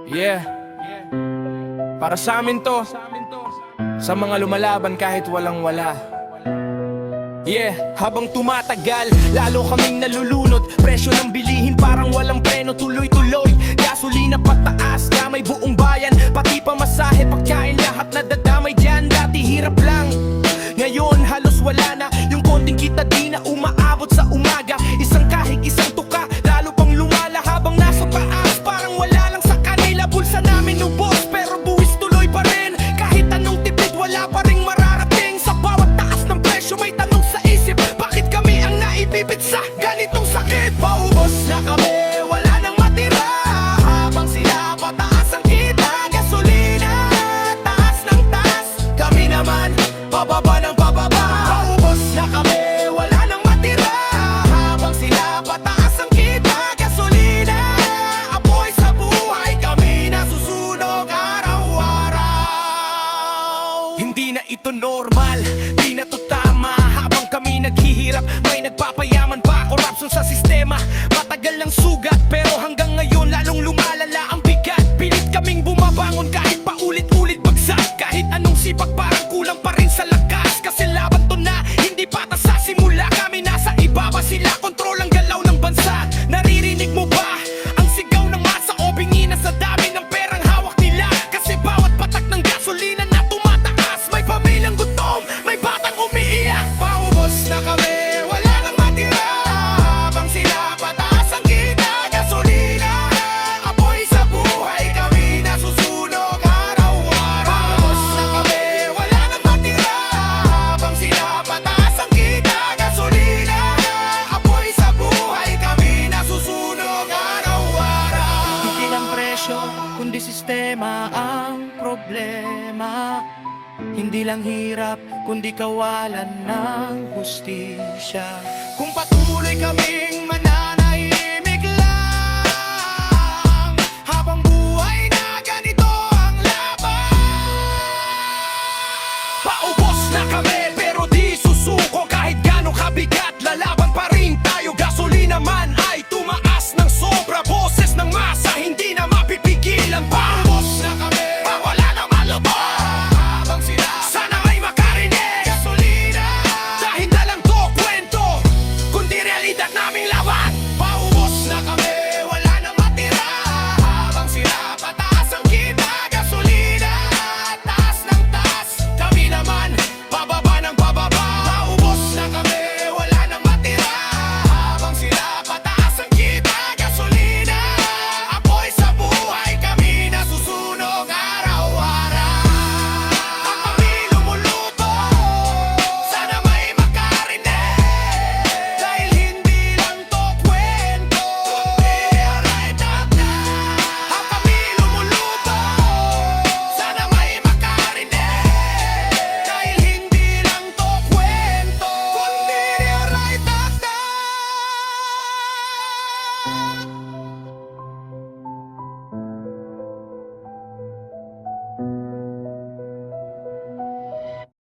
Yeah, para sa amin to, sa mga lumalaban kahit walang wala. Yeah, habang tumatagal, lalo kaming nalulunod. Presyo ng bilihin parang walang preno, tuloy-tuloy. Gasolina pataas, damay buong bayan. Pati pamasahe, pagkain, lahat nadadamay dyan. Dati hirap lang, ngayon halos wala na. Yung konting kita di na umaabot sa umaga. Isang kahig, isang tuka, lalo pang lumala. Habang nasa taas, parang wala lang sa kanila. Bulsa namin ubos, pero buwis tuloy pa rin. Kahit anong tipid, wala pa ring mararating. Sa bawat taas ng presyo, may tanong sa isip, bakit kami ang naibibit sa ganitong sakit? Paubos na kami, wala nang matira. Habang sila pataas ang kita, gasolina taas ng taas, kami naman pababa ng pababa. Paubos na kami, wala nang matira. Habang sila pataas ang kita, gasolina apoy sa buhay, kami nasusunog araw-araw. Hindi na ito normal, di na to tama. Habang kami naghihirap, may nagpapayaman pa. Korupsyon sa sistema, matagal ng sugat, pero hanggang ngayon lalong lumalala ang bigat. Pilit kaming bumabangon kahit paulit-ulit bagsak. Kahit anong sipag parang kulang pa rin sa lakas. Kasi laban to na, hindi patas sa simula. Kami nasa ibaba, sila kontrol ang galaw ng bansa. Naririnig mo ba ang sigaw ng masa o bingi na sa dami ng perang hawak nila? Kasi bawat patak ng gasolina na tumataas, may pamilyang gutom, may batang umiiyak. Paubos na kami, wala nang matira. Habang sila pataas ang kita, gasolina apoy sa buhay, kami nasusunog araw-araw. Paubos na kami, wala nang matira. Habang sila pataas ang kita, gasolina apoy sa buhay, kami nasusunog araw-araw. Hindi lang presyo, kundi sistema ang problema. Hindi lang hirap, kundi kawalan ng hustisya. Kung patuloy kami